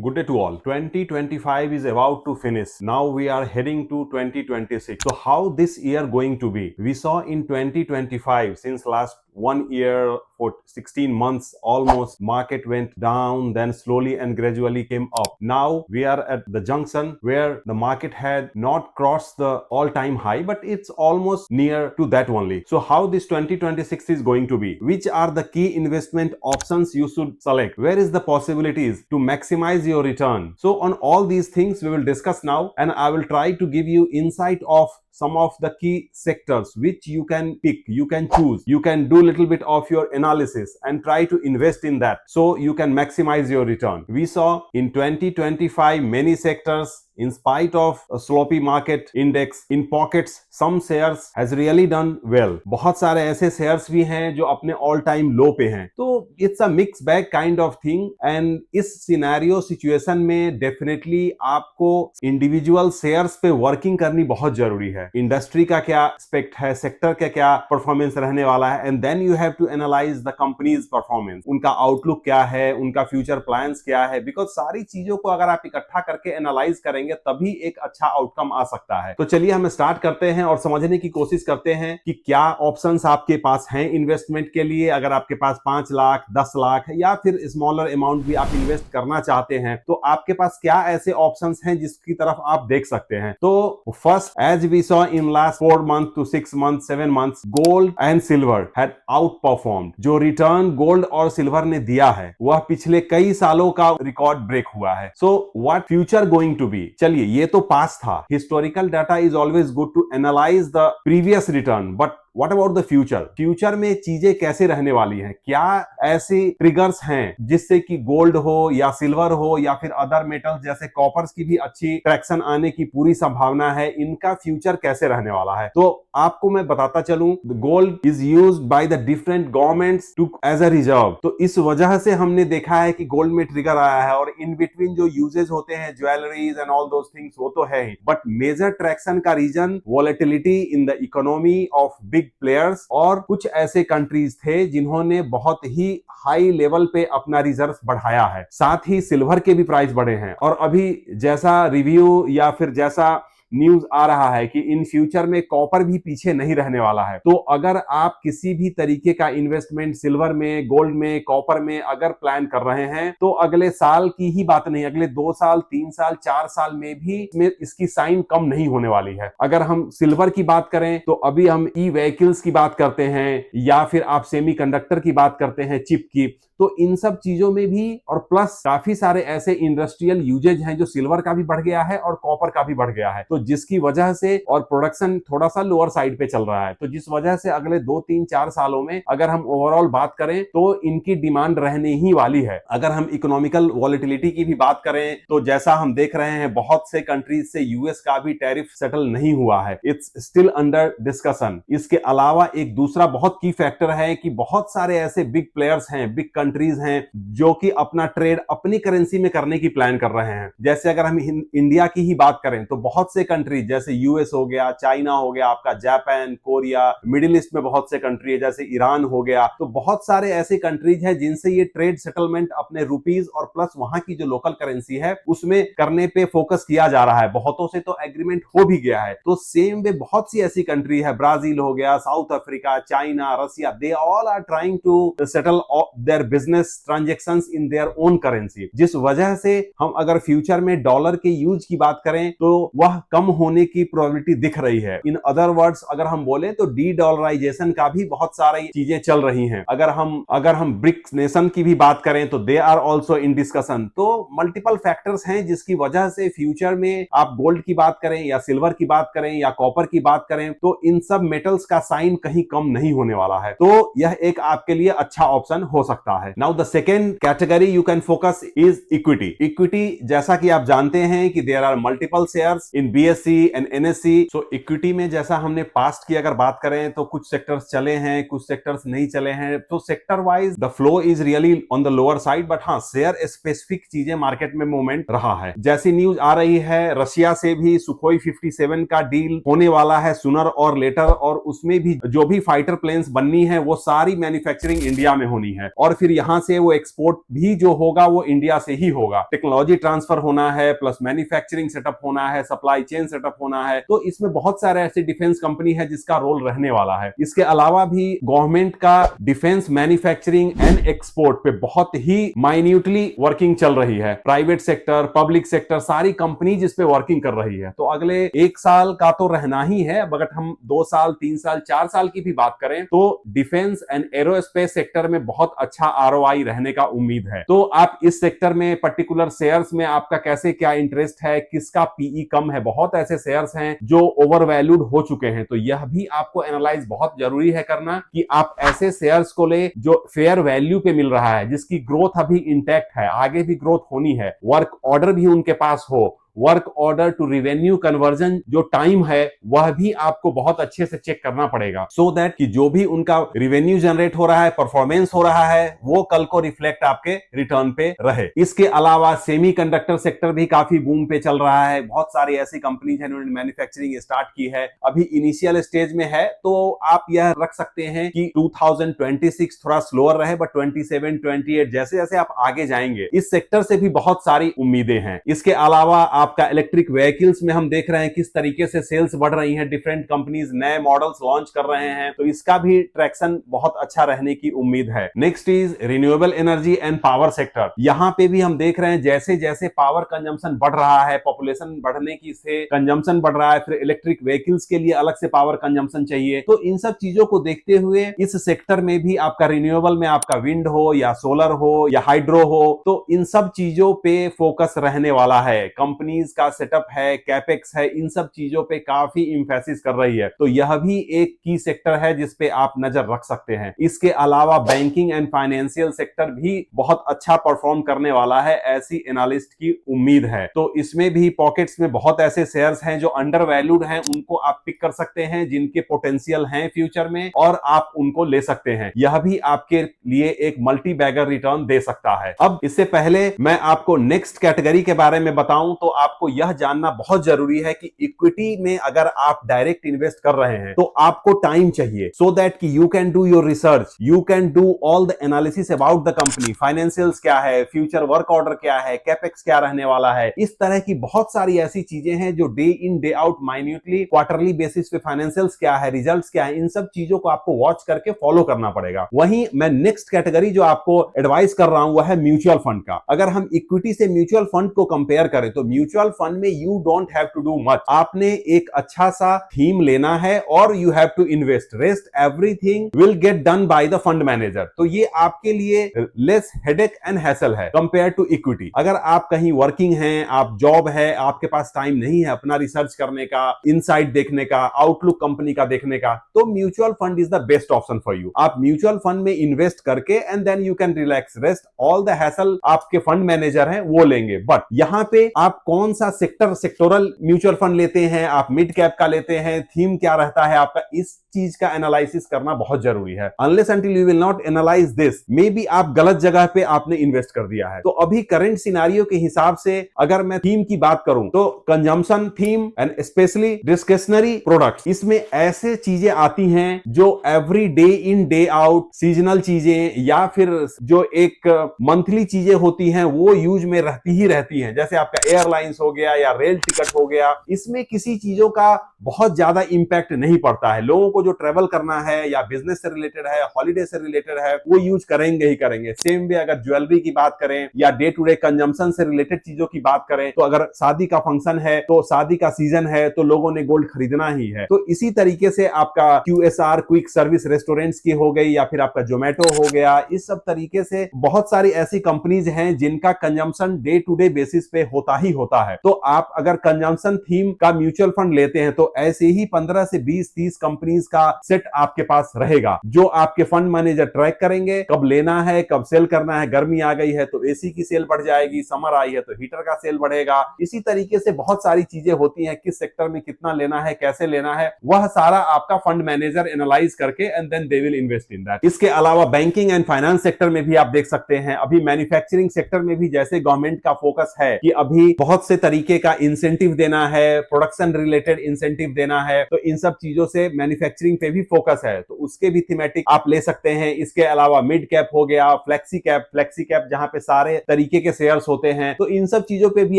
Good day to all. 2025 is about to finish. Now we are heading to 2026. So how this year going to be? We saw in 2025, since last 1 year for 16 months almost, market went down, then slowly and gradually came up. Now we are at the junction where the market had not crossed the all-time high, but it's almost near to that only. So how this 2026 is going to be? Which are the key investment options you should select? Where is the possibilities to maximize your return? So on all these things we will discuss now, and I will try to give you insight of some of the key sectors which you can pick, you can choose, you can do little bit of your analysis and try to invest in that so you can maximize your return. We saw in 2025 many sectors, in spite of a sloppy market index, in pockets some shares has really done well. बहुत सारे ऐसे shares भी हैं जो अपने all time लो पे हैं. तो it's a mix bag kind of thing, and इस सिनेरियो सिचुएशन में डेफिनेटली आपको इंडिविजुअल शेयर्स पे वर्किंग करनी बहुत जरूरी है. इंडस्ट्री का क्या एस्पेक्ट है, सेक्टर का क्या परफॉर्मेंस रहने वाला है, and then you have to analyse the company's performance. उनका आउटलुक क्या है, उनका फ्यूचर प्लान्स क्या है, बिकॉज सारी चीजों को अगर आप इकट्ठा करके एनालाइज करेंगे तभी एक अच्छा आउटकम आ सकता है. तो चलिए हम स्टार्ट करते हैं और समझने की कोशिश करते हैं कि क्या ऑप्शंस आपके पास हैं इन्वेस्टमेंट के लिए. अगर आपके पास 5 लाख 10 लाख या फिर स्मॉलर अमाउंट भी आप इन्वेस्ट करना चाहते हैं तो आपके पास क्या ऐसे ऑप्शंस हैं जिसकी तरफ आप देख सकते हैं. तो first, as we saw in last 4 months to 6 months 7 months, gold and silver had outperformed. जो रिटर्न गोल्ड और सिल्वर ने दिया है वह पिछले कई सालों का रिकॉर्ड ब्रेक हुआ है. So what future going to be? चलिए, ये तो पास था. Historical data is always good to analyse the previous return, but what about the future? Future में चीजें कैसे रहने वाली हैं? क्या ऐसे ट्रिगर्स हैं जिससे कि गोल्ड हो या सिल्वर हो या फिर अदर मेटल्स जैसे कॉपर्स की भी अच्छी ट्रैक्शन आने की पूरी संभावना है? इनका फ्यूचर कैसे रहने वाला है? तो आपको मैं बताता चलूं, gold is used by the different governments to as a reserve. तो इस वजह से हमने देखा है कि गोल्ड में ट्रिगर आया है, और इन बिटवीन जो यूजेस होते हैं jewelleries and all those things वो तो है ही, बट मेजर ट्रैक्शन का reason volatility in the economy of big players, और कुछ ऐसे कंट्रीज थे जिन्होंने बहुत ही हाई लेवल पे अपना रिजर्व बढ़ाया है. साथ ही सिल्वर के भी प्राइस बढ़े हैं, और अभी जैसा रिव्यू या फिर जैसा न्यूज आ रहा है कि इन फ्यूचर में कॉपर भी पीछे नहीं रहने वाला है. तो अगर आप किसी भी तरीके का इन्वेस्टमेंट सिल्वर में, गोल्ड में, कॉपर में अगर प्लान कर रहे हैं तो अगले साल की ही बात नहीं, अगले 2 साल 3 साल 4 साल में भी इसकी साइन कम नहीं होने वाली है. अगर हम सिल्वर की बात करें तो अभी हम ई व्हीकल्स की बात करते हैं, या फिर आप सेमीकंडक्टर की बात करते हैं, चिप की. तो इन सब चीजों में भी, और प्लस काफी सारे ऐसे इंडस्ट्रियल यूजेज हैं जो सिल्वर का भी बढ़ गया है और कॉपर का भी बढ़ गया है. तो जिसकी वजह से, और प्रोडक्शन थोड़ा सा लोअर साइड पे चल रहा है, तो जिस वजह से अगले 2 3 4 सालों में अगर हम ओवरऑल बात करें तो इनकी डिमांड रहने ही वाली है. अगर हम इकोनॉमिकल वॉलेटिलिटी की भी बात करें तो जैसा हम देख रहे हैं बहुत से कंट्रीज से यूएस का भी टैरिफ सेटल नहीं हुआ है. It's still under discussion. इसके अलावा एक दूसरा बहुत की फैक्टर है कि बहुत सारे ऐसे बिग प्लेयर्स हैं, बिग कंट्रीज हैं जो कि अपना ट्रेड अपनी करेंसी में करने की प्लान कर रहे हैं. जैसे अगर हम इंडिया की ही बात करें तो बहुत से कंट्रीज जैसे यूएस हो गया, चाइना हो गया, आपका जापान, कोरिया, मिडिल ईस्ट में बहुत से कंट्री है जैसे ईरान हो गया. तो बहुत सारे ऐसे कंट्रीज हैं जिनसे ये ट्रेड सेटलमेंट अपने रुपीज और प्लस वहां की जो लोकल करेंसी है उसमें करने पे फोकस किया जा रहा है. बहुतों से तो एग्रीमेंट हो भी गया है. तो सेम वे बहुत सी ऐसी कंट्री है, ब्राजील हो गया, South Africa, China, Russia, they all are trying to settle their business transactions in their own currency. जिस वजह से हम अगर फ्यूचर में डॉलर के यूज की बात करें तो वह कम होने की प्रोबेबिलिटी दिख रही है. इन अदर वर्ड्स अगर हम बोले तो डी डॉलराइजेशन का भी बहुत सारी चीजें चल रही हैं. अगर हम ब्रिक्स नेशन की भी बात करें तो they are also in discussion. तो मल्टीपल फैक्टर्स हैं जिसकी वजह से फ्यूचर में आप गोल्ड की बात करें या सिल्वर की बात करें या कॉपर की बात करें तो इन सब मेटल्स का साइन कहीं कम नहीं होने वाला है. तो यह एक आपके लिए अच्छा ऑप्शन हो सकता है. Now the second category you can focus is equity. Equity, जैसा कि आप जानते हैं कि there are multiple shares in BSE and NSE. So equity में जैसा हमने पास्ट की अगर बात करें तो कुछ सेक्टर्स चले हैं, कुछ सेक्टर्स नहीं चले हैं. तो sector wise the flow is really on the lower side, but हाँ, शेयर स्पेसिफिक चीजें मार्केट में मूवमेंट रहा है. जैसी न्यूज आ रही है रशिया से भी सुखोई 57 का डील होने वाला है सुनर और लेटर, और उसमें भी जो भी फाइटर प्लेन्स बननी है वो सारी मैन्युफैक्चरिंग इंडिया में होनी है. और फिर यहां से वो एक्सपोर्ट भी जो होगा वो इंडिया से ही होगा। टेक्नोलॉजी ट्रांसफर होना है, प्लस मैन्युफैक्चरिंग सेटअप होना है, सप्लाई चेन सेटअप होना है, तो इसमें बहुत सारे ऐसे डिफेंस कंपनी है जिसका रोल रहने वाला है। इसके अलावा भी गवर्नमेंट का डिफेंस मैन्युफैक्चरिंग एंड एक्सपोर्ट पे बहुत ही माइन्यूटली वर्किंग चल रही है। प्राइवेट सेक्टर, पब्लिक सेक्टर, सारी कंपनी जिस पे वर्किंग कर रही है। तो अगले 1 साल का तो रहना ही है, अगर हम 2 साल, 3 साल, 4 साल की भी बात करें तो डिफेंस एंड एरोस्पेस सेक्टर में बहुत अच्छा आरओआई रहने का उम्मीद है। तो आप इस सेक्टर में पर्टिकुलर शेयर्स में आपका कैसे क्या इंटरेस्ट है, किसका पीई कम है, बहुत ऐसे शेयर्स हैं जो ओवर वैल्यूड हो चुके हैं। तो यह भी आपको एनालाइज बहुत जरूरी है करना कि आप ऐसे शेयर्स को ले जो फेयर वैल्यू पे मिल रहा है, जिसकी ग्रोथ अभी इंटैक्ट है, आगे भी ग्रोथ होनी है, वर्क ऑर्डर भी उनके पास हो, work order to revenue conversion जो टाइम है वह भी आपको बहुत अच्छे से चेक करना पड़ेगा, सो दैट कि जो भी उनका रिवेन्यू जनरेट हो रहा है, परफॉर्मेंस हो रहा है, वो कल को रिफ्लेक्ट आपके रिटर्न पे रहे। इसके अलावा सेमीकंडक्टर सेक्टर भी काफी बूम पे चल रहा है। बहुत सारी ऐसी कंपनीज हैं जिन्होंने मैन्युफैक्चरिंग स्टार्ट की है, अभी इनिशियल स्टेज में है। तो आप यह रख सकते हैं कि 2026 थोड़ा स्लोअर रहे, बट 27, 28 जैसे जैसे आप आगे जाएंगे इस सेक्टर से भी बहुत सारी उम्मीदें हैं। इसके अलावा आपका इलेक्ट्रिक व्हीकल्स में हम देख रहे हैं किस तरीके से सेल्स बढ़ रही हैं, डिफरेंट कंपनीज नए मॉडल्स लॉन्च कर रहे हैं, तो इसका भी ट्रैक्शन बहुत अच्छा रहने की उम्मीद है। Next is renewable energy and power sector. यहां पे भी हम देख रहे हैं जैसे जैसे पावर कंजम्पशन बढ़ रहा है, पॉपुलेशन बढ़ने की से कंजम्पशन बढ़ रहा है, फिर इलेक्ट्रिक व्हीकल्स के लिए अलग से पावर कंजम्पशन चाहिए। तो इन सब चीजों को देखते हुए इस सेक्टर में भी आपका रिन्यूएबल में आपका विंड हो या सोलर हो या हाइड्रो हो, तो इन सब चीजों पे फोकस रहने वाला है। कंपनीज का सेटअप है, कैपेक्स है, इन सब चीजों पे काफी इंफेसिस कर रही है। तो यह भी एक की सेक्टर है जिसपे आप नजर रख सकते हैं। इसके अलावा बैंकिंग एंड फाइनेंशियल सेक्टर भी बहुत अच्छा परफॉर्म करने वाला है, ऐसी एनालिस्ट की उम्मीद है। तो इसमें भी पॉकेट्स में बहुत ऐसे शेयर्स हैं जो अंडर वैल्यूड हैं, उनको आप पिक कर सकते हैं, जिनके पोटेंशियल हैं फ्यूचर में, और आप उनको ले सकते हैं। यह भी आपके लिए एक मल्टी बैगर रिटर्न दे सकता है। अब इससे पहले मैं आपको नेक्स्ट कैटेगरी के बारे में बताऊं तो आपको यह जानना बहुत जरूरी है कि इक्विटी में अगर आप डायरेक्ट इन्वेस्ट कर रहे हैं तो आपको टाइम चाहिए, सो दैट कि you can do your research, you can do all the analysis about the company, financials क्या है, फ्यूचर वर्क ऑर्डर क्या है, कैपेक्स क्या रहने वाला है। इस तरह की बहुत सारी ऐसी चीजें हैं जो day in day out minutely quarterly basis पे फाइनेंशियल्स क्या है, रिजल्ट्स क्या है, इन सब चीजों को आपको वॉच करके फॉलो करना पड़ेगा। वहीं मैं नेक्स्ट कैटेगरी जो आपको एडवाइस कर रहा हूं वह है म्यूचुअल फंड का। अगर हम इक्विटी से म्यूचुअल फंड को कंपेयर करें तो म्यूचुअल फंड में you don't have to do much. आपने एक अच्छा सा थीम लेना है और you have to invest, rest everything will get done by the fund manager. तो ये आपके लिए लेस हेडेक एंड हैसल है कंपेयर टू इक्विटी। अगर आप कहीं वर्किंग हैं, आप जॉब है, आपके पास टाइम नहीं है अपना रिसर्च करने का, इनसाइट देखने का, आउटलुक कंपनी का देखने का, तो mutual fund is the best option for you. आप म्यूचुअल फंड में इन्वेस्ट करके and then you can relax, rest all the hassle आपके फंड मैनेजर हैं वो लेंगे। बट यहां पे आप कौन सा सेक्टोरल म्यूचुअल फंड लेते हैं, आप मिड कैप का लेते हैं, थीम क्या रहता है आपका, इस चीज का एनालिसिस करना बहुत जरूरी है। Unless until you will not analyse this, may be आप गलत जगह पे आपने इन्वेस्ट कर दिया है। तो अभी करंट सिनारियो के हिसाब से अगर मैं थीम की बात करूं तो consumption theme and specially discretionary products, इसमें ऐसे चीजें आती हैं जो every day in day out, seasonal चीजें या फिर जो एक मंथली चीजें होती हैं वो यूज में रहती ही रहती हैं। जैसे आपका एयरलाइंस हो गया या रेल टिकट हो गया, इसमें किसी चीजों का बहुत ज्यादा इंपैक्ट नहीं पड़ता है। लोगों को जो ट्रेवल करना है या बिजनेस से रिलेटेड है, हॉलीडे से रिलेटेड है, वो यूज करेंगे ही करेंगे। सेम वे अगर ज्वेलरी की बात करें या डे टू डे कंजम्पशन से रिलेटेड चीजों की बात करें, तो अगर शादी का फंक्शन है तो शादी का सीजन है तो लोगों ने गोल्ड खरीदना ही है। तो इसी तरीके से आपका QSR क्विक सर्विस रेस्टोरेंट्स की हो गई या फिर आपका जोमेटो हो गया, इस सब तरीके से बहुत सारी ऐसी कंपनीज हैं जिनका consumption day to day basis पे होता ही होता है। तो आप अगर कंजम्पशन थीम का म्यूचुअल फंड लेते हैं तो ऐसे ही 15 से 20-30 कंपनीज का सेट आपके पास रहेगा जो आपके फंड मैनेजर ट्रैक करेंगे, कब लेना है, कब सेल करना है। गर्मी आ गई है तो एसी की सेल बढ़ जाएगी, समर आई है तो हीटर का सेल बढ़ेगा। इसी तरीके से बहुत सारी चीजें होती हैं, किस सेक्टर में कितना लेना है, कैसे लेना है, वह सारा आपका फंड मैनेजर एनालाइज करके and then they will invest in that. इसके अलावा बैंकिंग एंड फाइनेंस सेक्टर में भी आप देख सकते हैं, अभी मैन्युफैक्चरिंग सेक्टर में भी जैसे गवर्नमेंट का फोकस है कि अभी बहुत से तरीके का इंसेंटिव देना है, प्रोडक्शन रिलेटेड इंसेंटिव इंसेंटिव देना है, तो इन सब चीजों से मैन्युफैक्चरिंग पे भी फोकस है, तो उसके भी थीमेटिक आप ले सकते हैं। इसके अलावा मिड कैप हो गया, फ्लेक्सी कैप जहां पे सारे तरीके के शेयर्स होते हैं, तो इन सब चीजों पे भी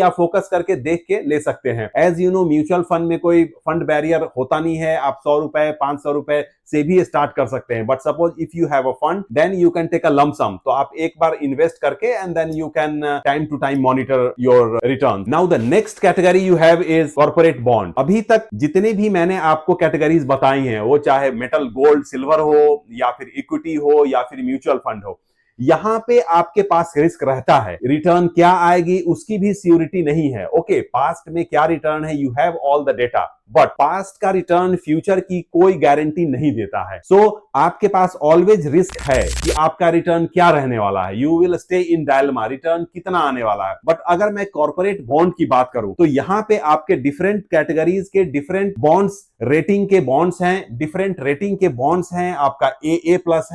आप फोकस करके देख के ले सकते हैं। As you know, mutual fund में कोई फंड बैरियर होता नहीं है, आप 100 रुपए 500 रुपए से भी स्टार्ट कर सकते हैं। But suppose if you have a fund, then you can take a lump sum, तो आप एक बार इन्वेस्ट करके and then you can time to time monitor your return. Now the next category you have is corporate bond. अभी तक जितने भी मैंने आपको कैटेगरीज बताई हैं, वो चाहे मेटल, गोल्ड, सिल्वर हो, या फिर इक्विटी हो, या फिर म्यूचुअल फंड हो, यहां पे आपके पास रिस्क रहता है। रिटर्न क्या आएगी उसकी भी सियोरिटी नहीं है। ओके, पास्ट में क्या रिटर्न है, you have all the data, but past का रिटर्न फ्यूचर की कोई गारंटी नहीं देता है। सो आपके पास ऑलवेज रिस्क है कि आपका रिटर्न क्या रहने वाला है। You will stay in dilemma, return कितना आने वाला है। बट अगर मैं कॉर्पोरेट बॉन्ड की बात करूं, तो यहां पे आपके डिफरेंट कैटेगरीज के डिफरेंट बॉन्ड्स, रेटिंग के बॉन्ड्स हैं, डिफरेंट रेटिंग के बॉन्ड्स हैं। आपका ए प्लस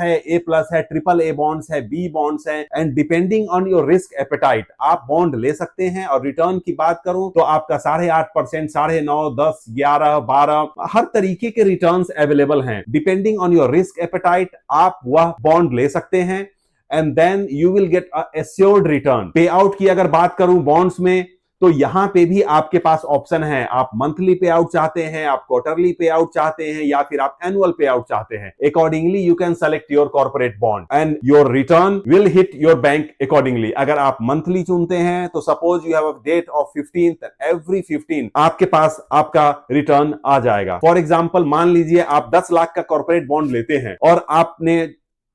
है, ट्रिपल ए बॉन्ड्स है, बी बॉन्ड्स है, and depending on your risk appetite आप बॉन्ड ले सकते हैं। और रिटर्न की बात करूं तो आपका 8.5%, 9.5%, 10, 11, 12, हर तरीके के रिटर्न्स अवेलेबल हैं। Depending on your risk appetite आप वह बॉन्ड ले सकते हैं, and then you will get a assured return. Pay out की अगर बात करूं बॉन्ड्स में, तो यहां पे भी आपके पास ऑप्शन है। आप मंथली पे आउट चाहते हैं, आप क्वार्टरली पे आउट चाहते हैं, या फिर आप एनुअल पे आउट चाहते हैं। Accordingly you can select your corporate bond and your return will hit your bank accordingly. अगर आप मंथली चुनते हैं, तो suppose you have a date of 15th, every 15 आपके पास आपका रिटर्न आ जाएगा। फॉर एग्जाम्पल, मान लीजिए आप 10 लाख का कॉर्पोरेट बॉन्ड लेते हैं और आपने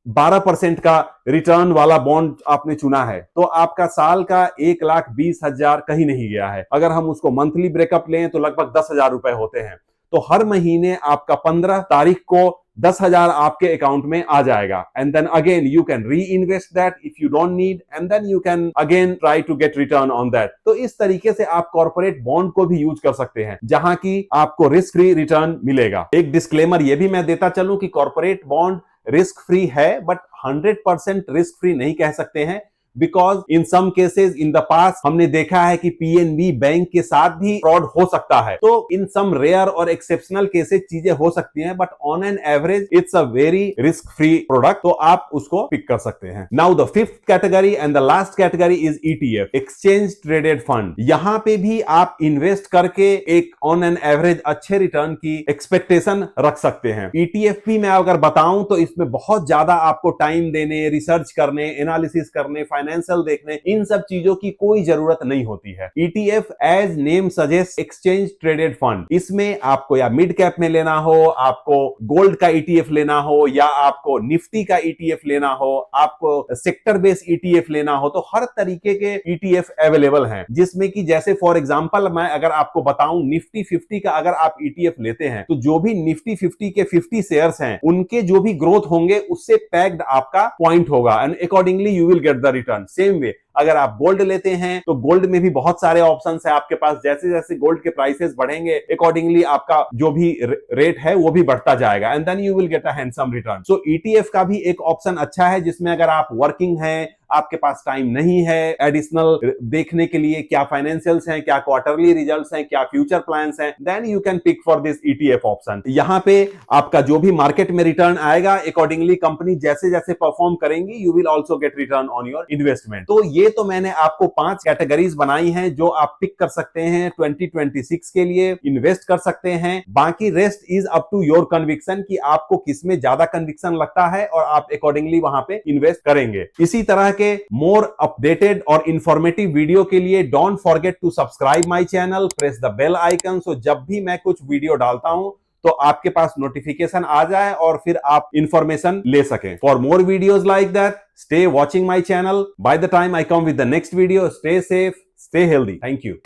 12% का रिटर्न वाला बॉन्ड आपने चुना है, तो आपका साल का 1,20,000 कहीं नहीं गया है। अगर हम उसको मंथली ब्रेकअप लें तो लगभग 10,000 रुपए होते हैं। तो हर महीने आपका 15 तारीख को 10,000 आपके अकाउंट में आ जाएगा, and then again you can reinvest that if you don't need, and then you can again try to get return on that. तो इस तरीके से आप कॉर्पोरेट बॉन्ड को भी यूज कर सकते हैं, जहां की आपको रिस्क फ्री रिटर्न मिलेगा। एक डिस्क्लेमर ये भी मैं देता चलूं कि कॉर्पोरेट बॉन्ड रिस्क फ्री है, बट 100% रिस्क फ्री नहीं कह सकते हैं, because in some cases in the past हमने देखा है कि पीएनबी बैंक के साथ भी फ्रॉड हो सकता है। तो इन सम रेयर और एक्सेप्शनल केसेस चीजें हो सकती हैं, but on an average it's a very risk free product, तो आप उसको पिक कर सकते हैं। Now the fifth category and the last category is ETF, exchange traded fund. यहां पे भी आप इन्वेस्ट करके एक ऑन एन एवरेज अच्छे रिटर्न की एक्सपेक्टेशन रख सकते हैं। ईटीएफ भी मैं अगर बताऊं तो इसमें बहुत ज्यादा आपको टाइम देने, रिसर्च करने, एनालिसिस करने, फाइनेंशियल देखने, इन सब चीजों की कोई जरूरत नहीं होती है। ETF as name suggest exchange traded fund, इसमें आपको या मिड कैप में लेना हो, आपको गोल्ड का ETF लेना हो, या आपको निफ्टी का ETF लेना हो, आपको सेक्टर बेस्ड ETF लेना हो, तो हर तरीके के ETF अवेलेबल हैं। जिसमें कि जैसे फॉर एग्जांपल मैं अगर आपको बताऊं, निफ्टी 50 का अगर आप ETF लेते हैं, तो जो भी निफ्टी 50 के 50 शेयर्स हैं, उनके जो भी ग्रोथ होंगे उससे पैक्ड आपका पॉइंट होगा, and accordingly you will get the return. Same way अगर आप गोल्ड लेते हैं, तो गोल्ड में भी बहुत सारे ऑप्शंस है आपके पास। जैसे जैसे गोल्ड के प्राइसेस बढ़ेंगे, अकॉर्डिंगली आपका जो भी रेट है वो भी बढ़ता जाएगा, and then you will get a handsome return. So ETF का भी एक ऑप्शन अच्छा है, जिसमें अगर आप वर्किंग हैं, आपके पास टाइम नहीं है एडिशनल देखने के लिए क्या फाइनेंशियल्स हैं, क्या क्वार्टरली रिजल्ट्स हैं, क्या फ्यूचर प्लान्स हैं, then you can pick for this ETF option. यहां पे आपका जो भी मार्केट में रिटर्न आएगा, अकॉर्डिंगली कंपनी जैसे जैसे परफॉर्म करेंगी, you will also get return on your investment. तो ये तो मैंने आपको 5 कैटेगरीज बनाई हैं जो आप पिक कर सकते हैं 2026 के लिए, इन्वेस्ट कर सकते हैं। बाकी rest is up to your conviction कि आपको किसमें ज्यादा कन्विक्शन लगता है और आप अकॉर्डिंगली वहां पे इन्वेस्ट करेंगे। इसी तरह के मोर अपडेटेड और इंफॉर्मेटिव वीडियो के लिए don't forget to subscribe my channel, press the bell icon, so जब भी मैं कुछ वीडियो डालता हूं तो आपके पास नोटिफिकेशन आ जाए और फिर आप इंफॉर्मेशन ले सकें। For more videos like that, stay watching my channel. By the time I come with the next video, stay safe, stay healthy. Thank you.